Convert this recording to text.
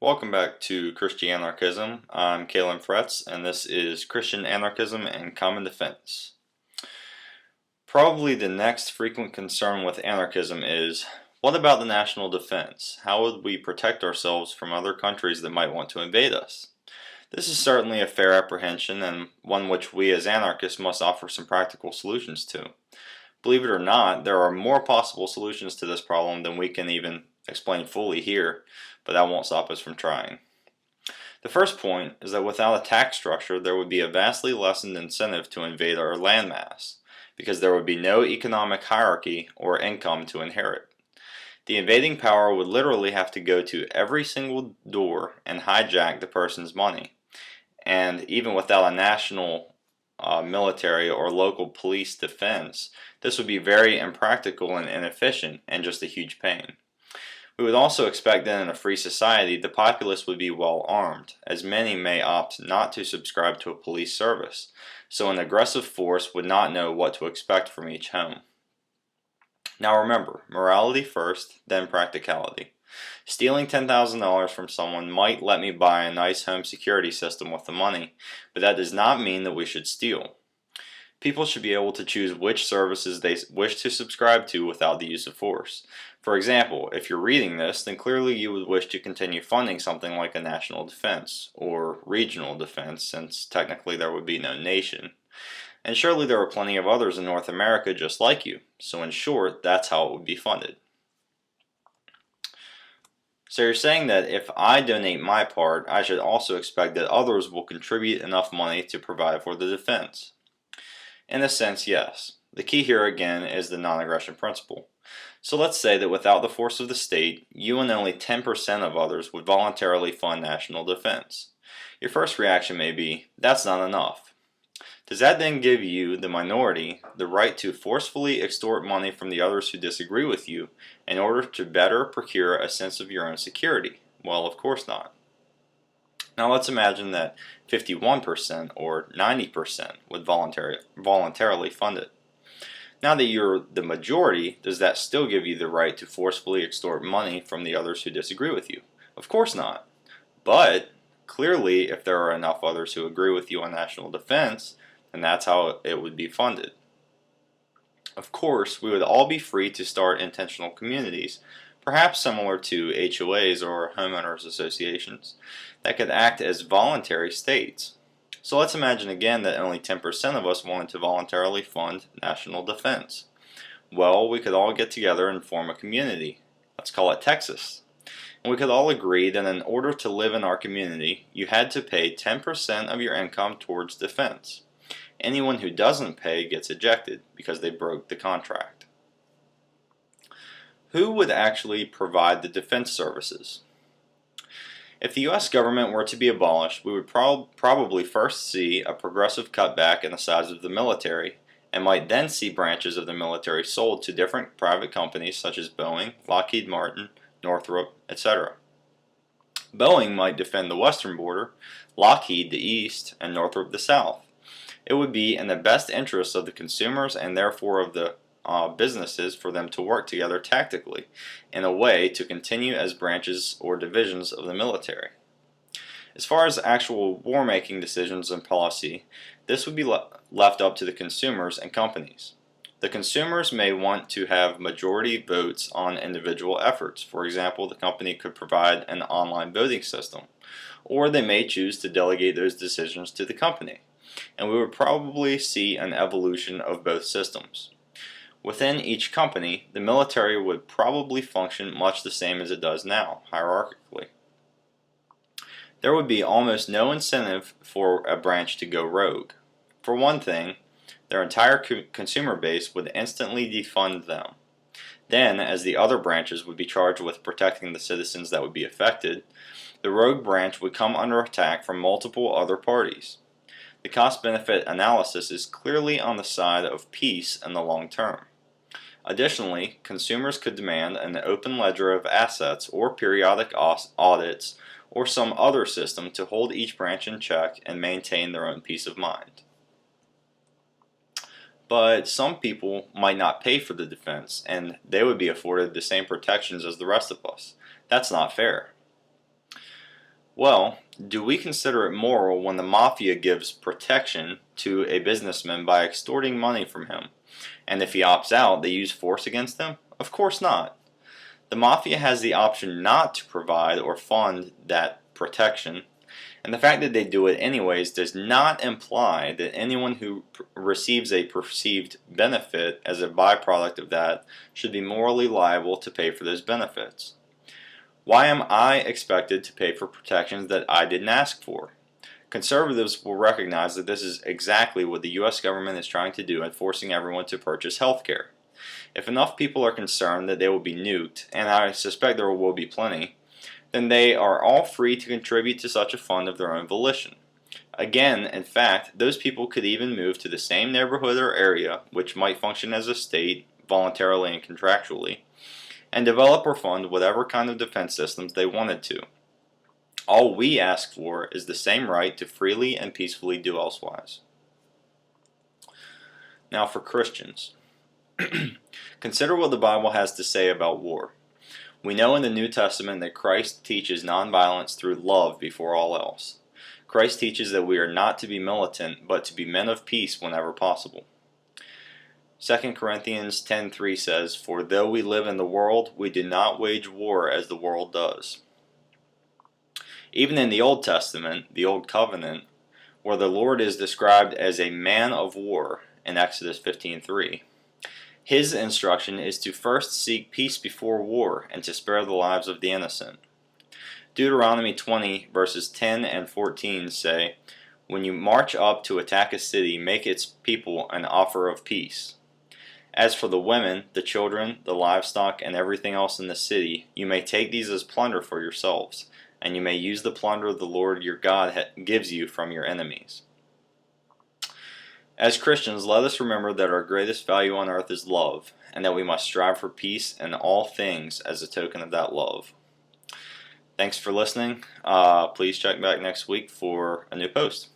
Welcome back to Christian Anarchism. I'm Kalen Fretz, and this is Christian Anarchism and Common Defense. Probably the next frequent concern with anarchism is, what about the national defense? How would we protect ourselves from other countries that might want to invade us? This is certainly a fair apprehension, and one which we as anarchists must offer some practical solutions to. Believe it or not, there are more possible solutions to this problem than we can even explain fully here, but that won't stop us from trying. The first point is that without a tax structure, there would be a vastly lessened incentive to invade our landmass, because there would be no economic hierarchy or income to inherit. The invading power would literally have to go to every single door and hijack the person's money. And even without a national military or local police defense, this would be very impractical and inefficient and just a huge pain. We would also expect that in a free society, the populace would be well armed, as many may opt not to subscribe to a police service, so an aggressive force would not know what to expect from each home. Now remember, morality first, then practicality. Stealing $10,000 from someone might let me buy a nice home security system with the money, but that does not mean that we should steal. People should be able to choose which services they wish to subscribe to without the use of force. For example, if you're reading this, then clearly you would wish to continue funding something like a national defense, or regional defense, since technically there would be no nation. And surely there are plenty of others in North America just like you, so in short, that's how it would be funded. So you're saying that if I donate my part, I should also expect that others will contribute enough money to provide for the defense. In a sense, yes. The key here again is the non-aggression principle. So let's say that without the force of the state, you and only 10% of others would voluntarily fund national defense. Your first reaction may be, that's not enough. Does that then give you, the minority, the right to forcefully extort money from the others who disagree with you in order to better procure a sense of your own security? Well, of course not. Now let's imagine that 51% or 90% would voluntarily fund it. Now that you're the majority, does that still give you the right to forcefully extort money from the others who disagree with you? Of course not. But clearly, if there are enough others who agree with you on national defense, then that's how it would be funded. Of course, we would all be free to start intentional communities, perhaps similar to HOAs or homeowners associations, that could act as voluntary states. So let's imagine again that only 10% of us wanted to voluntarily fund national defense. Well, we could all get together and form a community. Let's call it Texas. And we could all agree that in order to live in our community, you had to pay 10% of your income towards defense. Anyone who doesn't pay gets ejected because they broke the contract. Who would actually provide the defense services? If the U.S. government were to be abolished, we would probably first see a progressive cutback in the size of the military, and might then see branches of the military sold to different private companies such as Boeing, Lockheed Martin, Northrop, etc. Boeing might defend the western border, Lockheed the east, and Northrop the south. It would be in the best interest of the consumers and therefore of the businesses for them to work together tactically in a way to continue as branches or divisions of the military. As far as actual war-making decisions and policy, this would be left up to the consumers and companies. The consumers may want to have majority votes on individual efforts. For example, the company could provide an online voting system, or they may choose to delegate those decisions to the company. And we would probably see an evolution of both systems. Within each company, the military would probably function much the same as it does now, hierarchically. There would be almost no incentive for a branch to go rogue. For one thing, their entire consumer base would instantly defund them. Then, as the other branches would be charged with protecting the citizens that would be affected, the rogue branch would come under attack from multiple other parties. The cost-benefit analysis is clearly on the side of peace in the long term. Additionally, consumers could demand an open ledger of assets or periodic audits or some other system to hold each branch in check and maintain their own peace of mind. But some people might not pay for the defense, and they would be afforded the same protections as the rest of us. That's not fair. Well, do we consider it moral when the mafia gives protection to a businessman by extorting money from him, and if he opts out, they use force against him? Of course not. The mafia has the option not to provide or fund that protection, and the fact that they do it anyways does not imply that anyone who receives a perceived benefit as a byproduct of that should be morally liable to pay for those benefits. Why am I expected to pay for protections that I didn't ask for? Conservatives will recognize that this is exactly what the U.S. government is trying to do in forcing everyone to purchase health care. If enough people are concerned that they will be nuked, and I suspect there will be plenty, then they are all free to contribute to such a fund of their own volition. Again, in fact, those people could even move to the same neighborhood or area, which might function as a state, voluntarily and contractually, and develop or fund whatever kind of defense systems they wanted to. All we ask for is the same right to freely and peacefully do elsewise. Now for Christians. Consider what the Bible has to say about war. We know in the New Testament that Christ teaches nonviolence through love before all else. Christ teaches that we are not to be militant, but to be men of peace whenever possible. 2 Corinthians 10:3 says, "For though we live in the world, we do not wage war as the world does." Even in the Old Testament, the Old Covenant, where the Lord is described as a man of war in Exodus 15:3, his instruction is to first seek peace before war and to spare the lives of the innocent. Deuteronomy 20 verses 10 and 14 say, "When you march up to attack a city, make its people an offer of peace. As for the women, the children, the livestock, and everything else in the city, you may take these as plunder for yourselves, and you may use the plunder the Lord your God gives you from your enemies." As Christians, let us remember that our greatest value on earth is love, and that we must strive for peace in all things as a token of that love. Thanks for listening. Please check back next week for a new post.